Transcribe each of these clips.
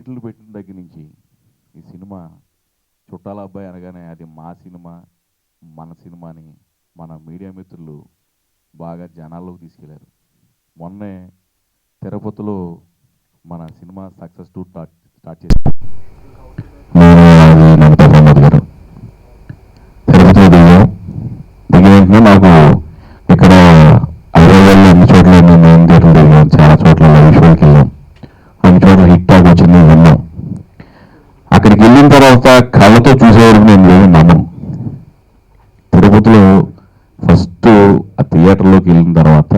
థియేటర్లు పెట్టిన దగ్గర నుంచి ఈ సినిమా చుట్టాల అబ్బాయి అనగానే అది మా సినిమా, మన సినిమాని మన మీడియా మిత్రులు బాగా జనాల్లోకి తీసుకెళ్లారు. మొన్నే తిరుపతిలో మన సినిమా సక్సెస్ టూర్ స్టార్ట్ చేశారు. నాకు ఇక్కడ హైదరాబాద్లో అన్ని చోట్ల మేము థియేటర్లు తిరిగాం, చాలా చోట్ల విజువల్కి వెళ్ళాం, అన్ని చోట్ల హిట్ టాక్ వచ్చింది విన్నాం. అక్కడికి వెళ్ళిన తర్వాత కళ్ళతో చూసేవారికి నేను లేదు నమ్మను. తిరుపతిలో ఫస్ట్ ఆ థియేటర్లోకి వెళ్ళిన తర్వాత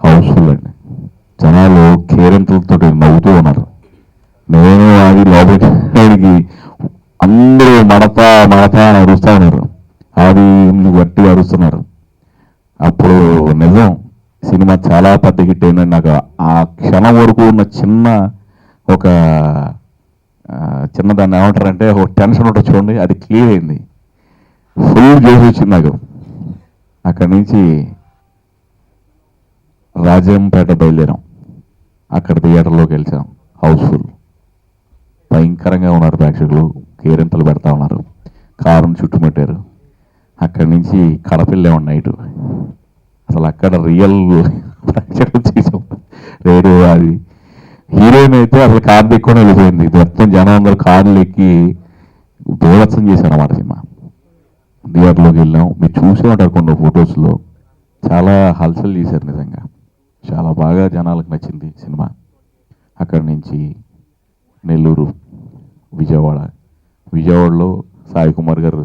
హౌస్ఫుల్ అండి, జనాలు కేరింతలతో నవ్వుతూ ఉన్నారు. నేను అది లోపలికి అందరూ మడతా అని అరుస్తూ ఉన్నారు, అది గట్టిగా అరుస్తున్నారు. అప్పుడు నిజం సినిమా చాలా పెద్ద హిట్ అయిందని నాకు ఆ క్షణం వరకు ఉన్న చిన్న దాన్ని ఏమంటారంటే ఒక టెన్షన్ ఉంటుంది చూడండి, అది క్లియర్ అయింది. ఫుల్ జోష్ వచ్చింది నాకు. అక్కడి నుంచి రాజంపేట బయలుదేరాం, అక్కడ థియేటర్లోకి వెళ్తాం. హౌస్ఫుల్, భయంకరంగా ఉన్నారు ప్రేక్షకులు, కేరింతలు పెడతా ఉన్నారు, కారును చుట్టుముట్టారు. అక్కడి నుంచి కడపిల్లే నైట్, అసలు అక్కడ రియల్ ప్రేక్షకులు చేసాం. రేడియో అది హీరోయిన్ అయితే అసలు కారు దిక్కుని వెళ్ళిపోయింది, మొత్తం జనం అందరూ కార్లు ఎక్కి బీభత్సం చేశారు అన్నమాట. సినిమా థియేటర్లోకి వెళ్ళాం, మీరు చూసే ఉంటారు కొన్ని ఫొటోస్లో, చాలా హల్చల్ చేశారు. నిజంగా చాలా బాగా జనాలకు నచ్చింది సినిమా. అక్కడి నుంచి నెల్లూరు, విజయవాడలో సాయి కుమార్ గారు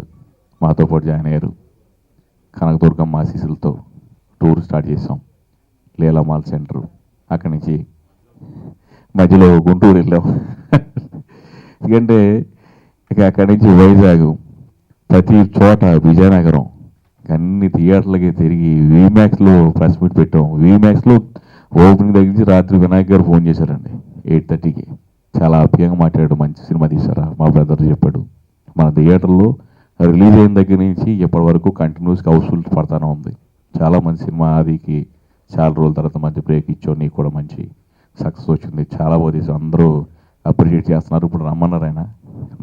మాతో పాటు జాయిన్ అయ్యారు. కనకదుర్గమ్మ ఆశీస్సులతో టూర్ స్టార్ట్ చేసాం, లీలామాల్ సెంటర్. అక్కడి నుంచి మధ్యలో గుంటూరు వెళ్ళాం. ఎందుకంటే ఇక అక్కడి నుంచి వైజాగ్, ప్రతి చోట విజయనగరం, అన్ని థియేటర్లకి తిరిగి వీమాక్స్లో ప్రెస్ మీట్ పెట్టాం. వీమాక్స్లో ఓపెనింగ్ దగ్గర నుంచి రాత్రి వినాయక్ గారు ఫోన్ చేశారండి 8:30కి. చాలా ఆప్యాయంగా మాట్లాడాడు, మంచి సినిమా తీశారా మా బ్రదర్ చెప్పాడు. మన థియేటర్లో రిలీజ్ అయిన దగ్గర నుంచి ఇప్పటి వరకు కంటిన్యూస్గా హౌస్ఫుల్ పడతానే ఉంది. చాలా మంచి సినిమా. ఆదికి చాలా రోజుల తర్వాత మంచి బ్రేక్ ఇచ్చావు, నీకు కూడా మంచి సక్సెస్ వచ్చింది, చాలా బాగా తీసావు, అందరూ అప్రిషియేట్ చేస్తున్నారు. ఇప్పుడు రమ్మన్నారు ఆయన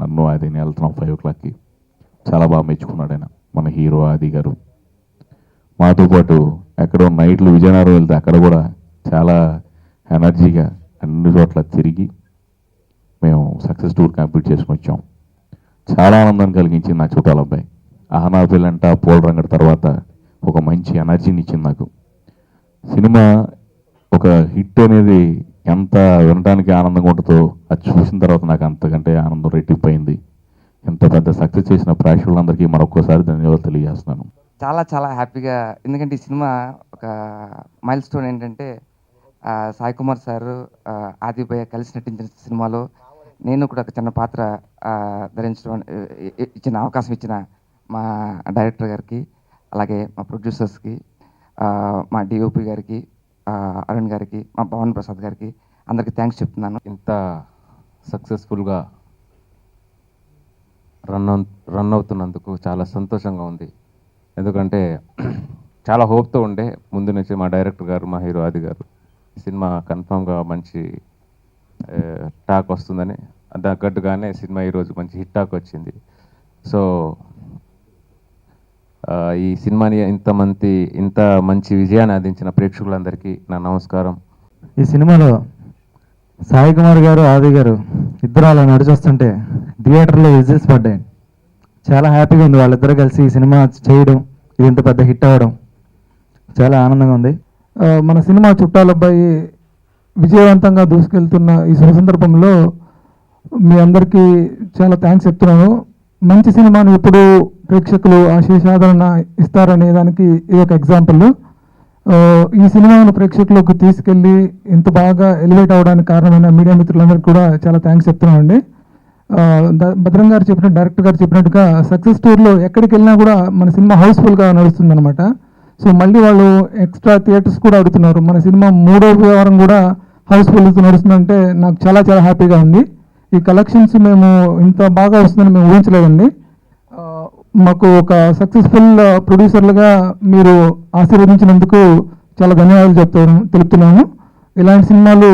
నన్ను, అది నేను వెళ్తున్నాం 5 o'clockకి. చాలా బాగా మెచ్చుకున్నాడు ఆయన, మన హీరో ఆది గారు. మాతో పాటు ఎక్కడో నైట్లు విజయనగరం వెళ్తే అక్కడ కూడా చాలా ఎనర్జీగా అన్ని చోట్ల తిరిగి మేము సక్సెస్ టూర్ కంప్లీట్ చేసుకుని వచ్చాం. చాలా ఆనందాన్ని కలిగించింది నా చుట్టాల అబ్బాయి. ఆహనా పిల్లంట, పోల్ రంగడి తర్వాత ఒక మంచి ఎనర్జీని ఇచ్చింది నాకు. సినిమా ఒక హిట్ అనేది ఎంత వినడానికి ఆనందంగా ఉంటుందో అది చూసిన తర్వాత నాకు అంతకంటే ఆనందం రెట్టింపైంది. ఎంత పెద్ద సక్సెస్ చేసిన ప్రేక్షకులందరికీ మరొకసారి ధన్యవాదాలు తెలియజేస్తున్నాను. చాలా చాలా హ్యాపీగా, ఎందుకంటే ఈ సినిమా ఒక మైల్ స్టోన్. ఏంటంటే సాయి కుమార్ సారు ఆదిభయ్య కలిసి నటించిన సినిమాలో నేను కూడా ఒక చిన్న పాత్ర ధరించడం ఇచ్చిన అవకాశం ఇచ్చిన మా డైరెక్టర్ గారికి, అలాగే మా ప్రొడ్యూసర్స్కి, మా డిఓపి గారికి, అరుణ్ గారికి, మా పవన్ ప్రసాద్ గారికి, అందరికీ థ్యాంక్స్ చెప్తున్నాను. ఇంత సక్సెస్ఫుల్గా రన్ అవుతున్నందుకు చాలా సంతోషంగా ఉంది. ఎందుకంటే చాలా హోప్తో ఉండే ముందు నుంచి మా డైరెక్టర్ గారు, మా హీరో ఆది గారు సినిమా కన్ఫామ్గా మంచి టాక్ వస్తుందని, తగ్గట్టుగానే సినిమా ఈరోజు మంచి హిట్ టాక్ వచ్చింది. సో ఈ సినిమాని ఇంత మంచి విజయాన్ని అందించిన ప్రేక్షకులందరికీ నా నమస్కారం. ఈ సినిమాలో సాయి కుమార్ గారు, ఆది గారు ఇద్దరు అలా నడిచొస్తుంటే థియేటర్లో విజిల్స్ పడ్డాయి. చాలా హ్యాపీగా ఉంది వాళ్ళిద్దరూ కలిసి ఈ సినిమా చేయడం, ఇది ఇంత పెద్ద హిట్ అవ్వడం చాలా ఆనందంగా ఉంది. మన సినిమా చుట్టాలబ్బాయి విజయవంతంగా దూసుకెళ్తున్న ఈ శుభ సందర్భంలో మీ అందరికీ చాలా థ్యాంక్స్ చెప్తున్నాను. మంచి సినిమాను ఎప్పుడు ప్రేక్షకులు ఆశీర్వాదన ఇస్తారనే దానికి ఇది ఒక ఎగ్జాంపుల్. ఈ సినిమాను ప్రేక్షకులకు తీసుకెళ్ళి ఇంత బాగా ఎలివేట్ అవ్వడానికి కారణమైన మీడియా మిత్రులందరికీ కూడా చాలా థ్యాంక్స్ చెప్తున్నామండి. భద్రం గారు చెప్పినట్టు, డైరెక్టర్ గారు చెప్పినట్టుగా సక్సెస్ టూర్లో ఎక్కడికి వెళ్ళినా కూడా మన సినిమా హౌస్ఫుల్గా నడుస్తుంది అనమాట. సో మళ్ళీ వాళ్ళు ఎక్స్ట్రా థియేటర్స్ కూడా అడుగుతున్నారు. మన సినిమా 3వ వారం కూడా హౌస్ఫుల్ నడుస్తుందంటే నాకు చాలా చాలా హ్యాపీగా ఉంది. ఈ కలెక్షన్స్ మేము ఇంత బాగా వస్తుందని మేము ఊహించలేదండి. మాకు ఒక సక్సెస్ఫుల్ ప్రొడ్యూసర్లుగా మీరు ఆశీర్వదించినందుకు చాలా ధన్యవాదాలు తెలుపుతున్నాము. ఇలాంటి సినిమాలు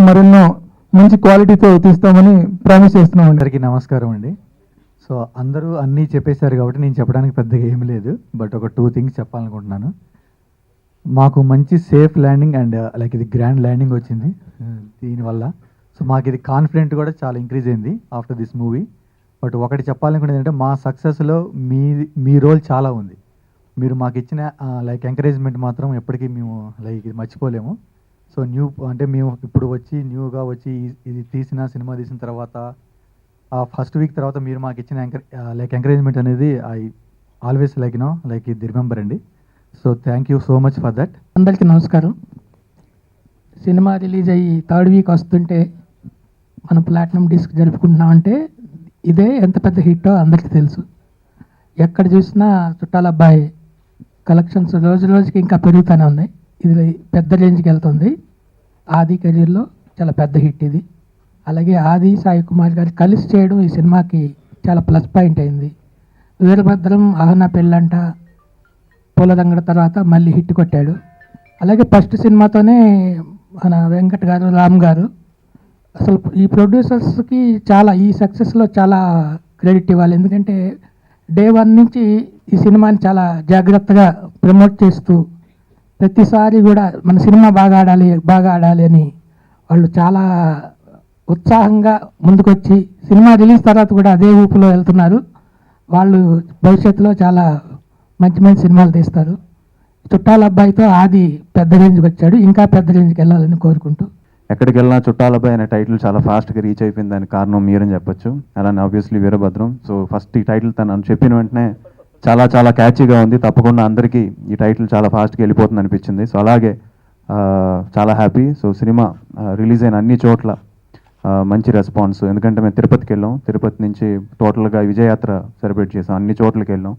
మరెన్నో మంచి క్వాలిటీతో తీస్తామని ప్రామిస్ చేస్తున్నాం అండి. అందరికీ నమస్కారం అండి. సో అందరూ అన్నీ చెప్పేశారు కాబట్టి నేను చెప్పడానికి పెద్దగా ఏమీ లేదు, బట్ ఒక 2 థింగ్స్ చెప్పాలనుకుంటున్నాను. మాకు మంచి సేఫ్ ల్యాండింగ్ అండ్ లైక్ ఇది గ్రాండ్ ల్యాండింగ్ వచ్చింది దీనివల్ల. సో మాకు ఇది కాన్ఫిడెంట్ కూడా చాలా ఇంక్రీజ్ అయింది ఆఫ్టర్ దిస్ మూవీ. బట్ ఒకటి చెప్పాలనుకునేది ఏంటంటే మా సక్సెస్లో మీ రోల్ చాలా ఉంది. మీరు మాకు ఇచ్చిన లైక్ ఎంకరేజ్మెంట్ మాత్రం ఎప్పటికీ మేము లైక్ ఇది మర్చిపోలేము. సో అంటే మేము ఇప్పుడు న్యూగా వచ్చి ఇది సినిమా తీసిన తర్వాత ఆ ఫస్ట్ వీక్ తర్వాత మీరు మాకు ఇచ్చిన లైక్ ఎంకరేజ్మెంట్ అనేది ఐ ఆల్వేస్ లైక్ ఇది రిమెంబర్ అండి. So thank you so much for that. అందరికీ నమస్కారం. సినిమా రిలీజ్ అయ్యి 3rd వీక్ వస్తుంటే మనం ప్లాటినం డిస్క్ జరుపుకుంటున్నామంటే ఇదే ఎంత పెద్ద హిట్టో అందరికీ తెలుసు. ఎక్కడ చూసినా చుట్టాల అబ్బాయి కలెక్షన్స్ రోజు రోజుకి ఇంకా పెరుగుతూనే ఉన్నాయి. ఇది పెద్ద రేంజ్కి వెళ్తుంది. ఆది కెరీర్లో చాలా పెద్ద హిట్ ఇది. అలాగే ఆది సాయి కుమార్ గారు కలిసి చేయడం ఈ సినిమాకి చాలా ప్లస్ పాయింట్ అయింది. వీరభద్రం, ఆహన పెళ్ళంట, పూలదంగడ తర్వాత మళ్ళీ హిట్ కొట్టాడు. అలాగే ఫస్ట్ సినిమాతోనే మన వెంకట్ గారు, రామ్ గారు అసలు ఈ ప్రొడ్యూసర్స్కి చాలా ఈ సక్సెస్లో చాలా క్రెడిట్ ఇవ్వాలి. ఎందుకంటే డే 1 నుంచి ఈ సినిమాని చాలా జాగ్రత్తగా ప్రమోట్ చేస్తూ ప్రతిసారి కూడా మన సినిమా బాగా ఆడాలి అని వాళ్ళు చాలా ఉత్సాహంగా ముందుకొచ్చి సినిమా రిలీజ్ తర్వాత కూడా అదే ఊపులో వెళ్తున్నారు. వాళ్ళు భవిష్యత్తులో చాలా మంచి మంచి సినిమాలు తీస్తారు. చుట్టాల అబ్బాయితో ఆది పెద్ద రేంజ్కి వచ్చాడు, ఇంకా పెద్ద రేంజ్కి వెళ్ళాలని కోరుకుంటూ. ఎక్కడికి వెళ్ళినా చుట్టాలబ్బాయి అనే టైటిల్ చాలా ఫాస్ట్గా రీచ్ అయిపోయింది. దానికి కారణం మీరని చెప్పొచ్చు. అలానే ఆబ్వియస్లీ వీరభద్రం. సో ఫస్ట్ ఈ టైటిల్ తను చెప్పిన వెంటనే చాలా చాలా క్యాచీగా ఉంది. తప్పకుండా అందరికీ ఈ టైటిల్ చాలా ఫాస్ట్గా వెళ్ళిపోతుంది అనిపించింది. సో అలాగే చాలా హ్యాపీ. సో సినిమా రిలీజ్ అయిన అన్ని చోట్ల మంచి రెస్పాన్స్. ఎందుకంటే మేము తిరుపతికి వెళ్ళాం, తిరుపతి నుంచి టోటల్గా విజయయాత్ర సెలబ్రేట్ చేసాం, అన్ని చోట్లకి వెళ్ళాం.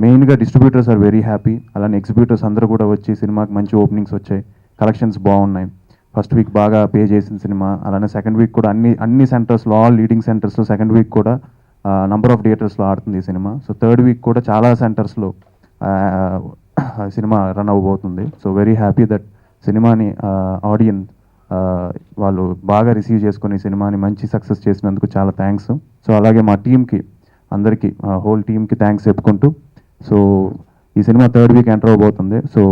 మెయిన్గా డిస్ట్రిబ్యూటర్స్ ఆర్ వెరీ హ్యాపీ. అలానే ఎగ్జిబ్యూటర్స్ అందరూ కూడా వచ్చి సినిమాకి మంచి ఓపెనింగ్స్ వచ్చాయి, కలెక్షన్స్ బాగున్నాయి. ఫస్ట్ వీక్ బాగా పే చేసిన సినిమా. అలానే సెకండ్ వీక్ కూడా అన్ని సెంటర్స్లో, ఆల్ లీడింగ్ సెంటర్స్లో సెకండ్ వీక్ కూడా నంబర్ ఆఫ్ థియేటర్స్లో ఆడుతుంది ఈ సినిమా. సో థర్డ్ వీక్ కూడా చాలా సెంటర్స్లో సినిమా రన్ అవ్వబోతుంది. సో వెరీ హ్యాపీ దట్ సినిమాని ఆడియన్స్ వాళ్ళు బాగా రిసీవ్ చేసుకుని సినిమాని మంచి సక్సెస్ చేసినందుకు చాలా థ్యాంక్స్. సో అలాగే మా టీంకి అందరికీ, హోల్ టీంకి థ్యాంక్స్ చెప్పుకుంటూ, సో ఈ సినిమా థర్డ్ వీక్ ఎంటర్ అవబోతుంది. So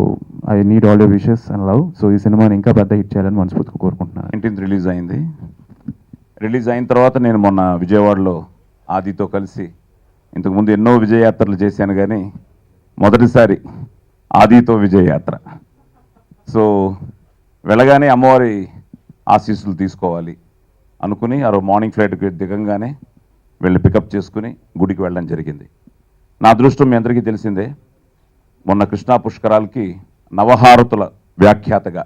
I need all your wishes and love. So ఈ సినిమాని ఇంకా పెద్ద హిట్ చేయాలని మనస్ఫూర్తిగా కోరుకుంటున్నాను. 19th రిలీజ్ అయింది. రిలీజ్ అయిన తర్వాత నేను మొన్న విజయవాడలో ఆదితో కలిసి, ఇంతకుముందు ఎన్నో విజయయాత్రలు చేశాను కానీ మొదటిసారి ఆదితో విజయయాత్ర. సో వెళ్ళగానే అమ్మవారి ఆశీస్సులు తీసుకోవాలి అనుకుని ఆ రోజు మార్నింగ్ ఫ్లైట్కి దిగంగానే వెళ్ళి పికప్ చేసుకుని గుడికి వెళ్ళడం జరిగింది. నా అదృష్టం మీ అందరికీ తెలిసిందే, మొన్న కృష్ణా పుష్కరాలకి నవహారతుల వ్యాఖ్యాతగా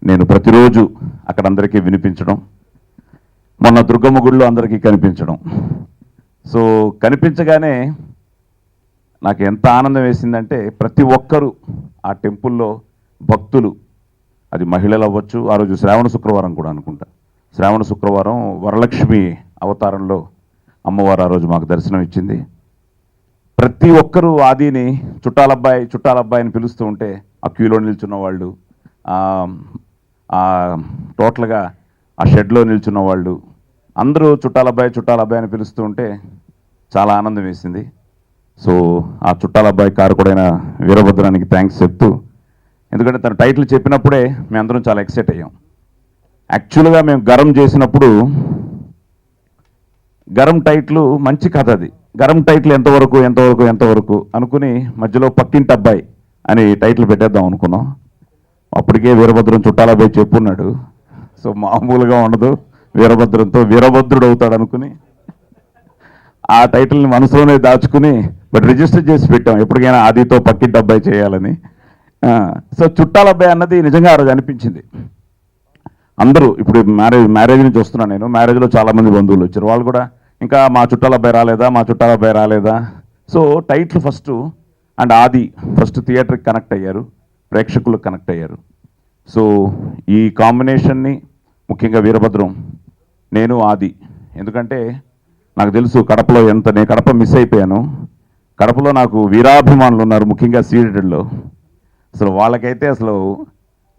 నేను ప్రతిరోజు అక్కడ అందరికీ వినిపించడం, మొన్న దుర్గమ్మ గుడిలో అందరికీ కనిపించడం. సో కనిపించగానే నాకు ఎంత ఆనందం వేసిందంటే, ప్రతి ఒక్కరూ ఆ టెంపుల్లో భక్తులు, అది మహిళలు అవ్వచ్చు, ఆ రోజు శ్రావణ శుక్రవారం కూడా అనుకుంటా, శ్రావణ శుక్రవారం వరలక్ష్మి అవతారంలో అమ్మవారు ఆ రోజు మాకు దర్శనం ఇచ్చింది. ప్రతి ఒక్కరూ ఆదిని చుట్టాలబ్బాయి అని పిలుస్తూ ఉంటే ఆ క్యూలో నిల్చున్న వాళ్ళు, టోటల్గా ఆ షెడ్లో నిల్చున్న వాళ్ళు అందరూ చుట్టాలబ్బాయి అని పిలుస్తూ ఉంటే చాలా ఆనందం వేసింది. సో ఆ చుట్టాలబ్బాయి కారకుడైన వీరభద్రానికి థ్యాంక్స్ చెప్తూ, ఎందుకంటే తన టైటిల్ చెప్పినప్పుడే మేమందరం చాలా ఎక్సైట్ అయ్యాం. యాక్చువల్గా మేము గరం చేసినప్పుడు గరం టైటిల్ మంచి కథ, అది గరం టైటిల్ ఎంతవరకు అనుకుని మధ్యలో పక్కింటి అబ్బాయి అని టైటిల్ పెట్టేద్దాం అనుకున్నాం. అప్పటికే వీరభద్రం చుట్టాలబ్బాయి చెప్పున్నాడు. సో మామూలుగా ఉండదు, వీరభద్రంతో వీరభద్రుడు అవుతాడు అనుకుని ఆ టైటిల్ని మనసులోనే దాచుకుని బట్ రిజిస్టర్ చేసి పెట్టాం, ఎప్పటికైనా ఆదితో పక్కింటి అబ్బాయి చేయాలని. సో చుట్టాలబ్బాయి అన్నది నిజంగా ఆ రోజు అనిపించింది. అందరూ ఇప్పుడు మ్యారేజ్ నుంచి వస్తున్నాను నేను, మ్యారేజ్లో చాలామంది బంధువులు వచ్చారు, వాళ్ళు కూడా ఇంకా మా చుట్టాలబ్బాయి రాలేదా. సో టైటిల్ ఫస్ట్ అండ్ ఆది ఫస్ట్ థియేటర్కి కనెక్ట్ అయ్యారు, ప్రేక్షకులకు కనెక్ట్ అయ్యారు. సో ఈ కాంబినేషన్ని ముఖ్యంగా వీరభద్రం, నేను ఆది, ఎందుకంటే నాకు తెలుసు కడపలో నేను కడప మిస్ అయిపోయాను. కడపలో నాకు వీరాభిమానులు ఉన్నారు, ముఖ్యంగా సీడెడ్లో. అసలు వాళ్ళకైతే అసలు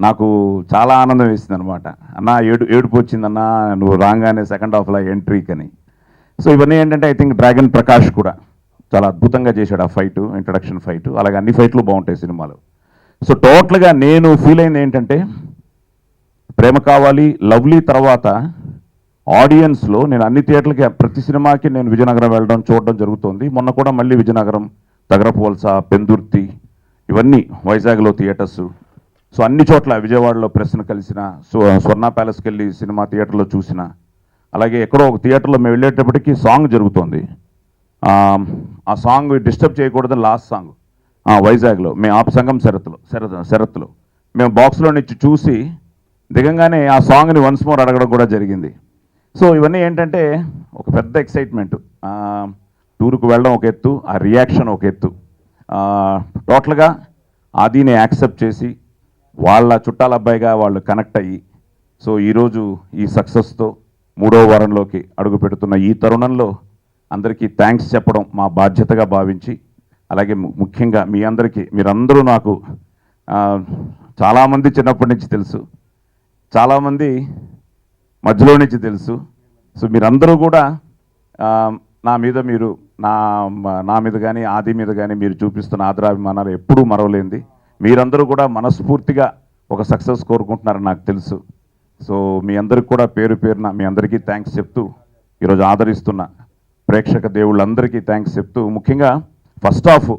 నాకు చాలా ఆనందం వేసింది అనమాట. అన్న ఏడుపు వచ్చిందన్న నువ్వు రాగానే సెకండ్ హాఫ్లో ఎంట్రీకి అని. సో ఇవన్నీ ఏంటంటే ఐ థింక్ డ్రాగన్ ప్రకాష్ కూడా చాలా అద్భుతంగా చేశాడు ఆ ఫైటు, ఇంట్రడక్షన్ ఫైటు. అలాగే అన్ని ఫైట్లు బాగుంటాయి సినిమాలో. సో టోటల్గా నేను ఫీల్ అయింది ఏంటంటే, ప్రేమ కావాలి, లవ్లీ తర్వాత ఆడియన్స్లో నేను అన్ని థియేటర్లకి ప్రతి సినిమాకి నేను విజయనగరం వెళ్ళడం చూడడం జరుగుతుంది. మొన్న కూడా మళ్ళీ విజయనగరం, తగరపువలస, పెందుర్తి, ఇవన్నీ వైజాగ్లో థియేటర్స్. సో అన్ని చోట్ల విజయవాడలో ప్రెస్ను కలిసిన, స్వర్ణ ప్యాలెస్కి వెళ్ళి సినిమా థియేటర్లో చూసిన, అలాగే ఎక్కడో ఒక థియేటర్లో మేము వెళ్ళేటప్పటికి సాంగ్ జరుగుతుంది. ఆ సాంగ్ డిస్టర్బ్ చేయకూడదని లాస్ట్ సాంగ్ వైజాగ్లో మేము సంఘం శరత్లో మేము బాక్స్లో నుంచి చూసి దిగంగానే ఆ సాంగ్ని వన్స్ మోర్ అడగడం కూడా జరిగింది. సో ఇవన్నీ ఏంటంటే ఒక పెద్ద ఎక్సైట్మెంట్. టూర్కు వెళ్ళడం ఒక ఎత్తు, ఆ రియాక్షన్ ఒక ఎత్తు. టోటల్గా ఆదిని యాక్సెప్ట్ చేసి వాళ్ళ చుట్టాల అబ్బాయిగా వాళ్ళు కనెక్ట్ అయ్యి, సో ఈరోజు ఈ సక్సెస్తో 3వ వారంలోకి అడుగు పెడుతున్న ఈ తరుణంలో అందరికీ థ్యాంక్స్ చెప్పడం మా బాధ్యతగా భావించి, అలాగే ముఖ్యంగా మీ అందరికీ, మీరందరూ నాకు చాలామంది చిన్నప్పటి నుంచి తెలుసు, చాలామంది మధ్యలో నుంచి తెలుసు. సో మీరందరూ కూడా నా మీద కానీ ఆది మీద కానీ మీరు చూపిస్తున్న ఆదరాభిమానాలు ఎప్పుడూ మరవలేంది. మీరందరూ కూడా మనస్ఫూర్తిగా ఒక సక్సెస్ కోరుకుంటున్నారని నాకు తెలుసు. సో మీ అందరికి కూడా పేరు పేరున మీ అందరికీ థ్యాంక్స్ చెప్తూ, ఈరోజు ఆదరిస్తున్న ప్రేక్షక దేవుళ్ళందరికీ థ్యాంక్స్ చెప్తూ, ముఖ్యంగా ఫస్ట్ హాఫ్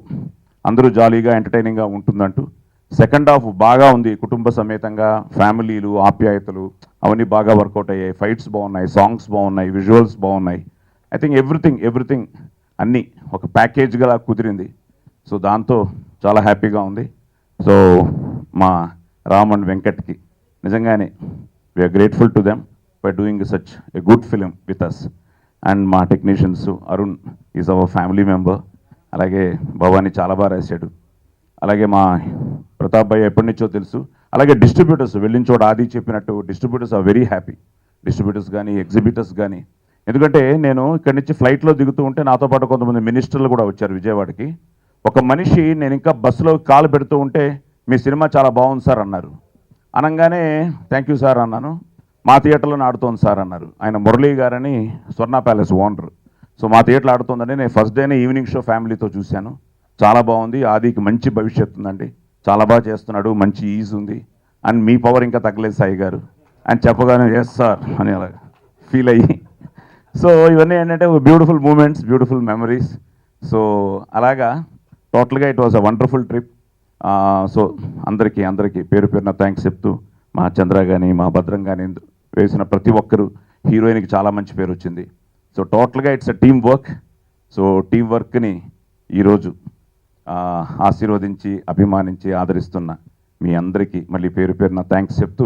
అందరూ జాలీగా ఎంటర్టైనింగ్గా ఉంటుందంటూ, సెకండ్ హాఫ్ బాగా ఉంది, కుటుంబ సమేతంగా ఫ్యామిలీలు, ఆప్యాయతలు అవన్నీ బాగా వర్కౌట్ అయ్యాయి. ఫైట్స్ బాగున్నాయి, సాంగ్స్ బాగున్నాయి, విజువల్స్ బాగున్నాయి. ఐ థింక్ ఎవ్రీథింగ్ అన్నీ ఒక ప్యాకేజ్గా కుదిరింది. సో దాంతో చాలా హ్యాపీగా ఉంది. సో మా రామ్ అండ్ వెంకట్కి నిజంగానే we are grateful to them for doing such a good film with us. And మా technicians Arun is our family member. అలాగే భవానీ చాలా బాగా రాశాడు. అలాగే మా ప్రతాప్ భాయ్ ఎప్పటి నుంచో తెలుసు. అలాగే డిస్ట్రిబ్యూటర్స్ వెళ్ళిన చోట ఆది చెప్పినట్టు distributors are very happy. Distributors కానీ ఎగ్జిబిటర్స్ కానీ, ఎందుకంటే నేను ఇక్కడి నుంచి ఫ్లైట్లో దిగుతూ ఉంటే నాతో పాటు కొంతమంది మినిస్టర్లు కూడా వచ్చారు విజయవాడకి. ఒక మనిషి నేను ఇంకా బస్సులో కాలు పెడుతూ ఉంటే మీ సినిమా చాలా బాగుంది సార్ అన్నారు. అనగానే థ్యాంక్ యూ సార్ అన్నాను. మా థియేటర్లోనే ఆడుతోంది సార్ అన్నారు. ఆయన మురళీ గారని స్వర్ణ ప్యాలెస్ ఓనర్. సో మా థియేటర్లో ఆడుతుందండి. నేను ఫస్ట్ డేనే ఈవినింగ్ షో ఫ్యామిలీతో చూశాను. చాలా బాగుంది, ఆదికి మంచి భవిష్యత్తు ఉందండి, చాలా బాగా చేస్తున్నాడు, మంచి ఈజ్ ఉంది, అండ్ మీ పవర్ ఇంకా తగ్గలేదు సాయి గారు అని చెప్పగానే ఎస్ సార్ అని అలా ఫీల్ అయ్యి, సో ఇవన్నీ ఏంటంటే beautiful moments, beautiful memories. So అలాగా టోటల్గా it was a wonderful trip. So అందరికీ పేరు పేరున థ్యాంక్స్ చెప్తూ, మా చంద్ర కానీ మా భద్రం కానీ వేసిన ప్రతి ఒక్కరు, హీరోయిన్కి చాలా మంచి పేరు వచ్చింది. సో టోటల్గా it's a team work. So team వర్క్ని ఈరోజు ఆశీర్వదించి, అభిమానించి, ఆదరిస్తున్న మీ అందరికీ మళ్ళీ పేరు పేరున థ్యాంక్స్ చెప్తూ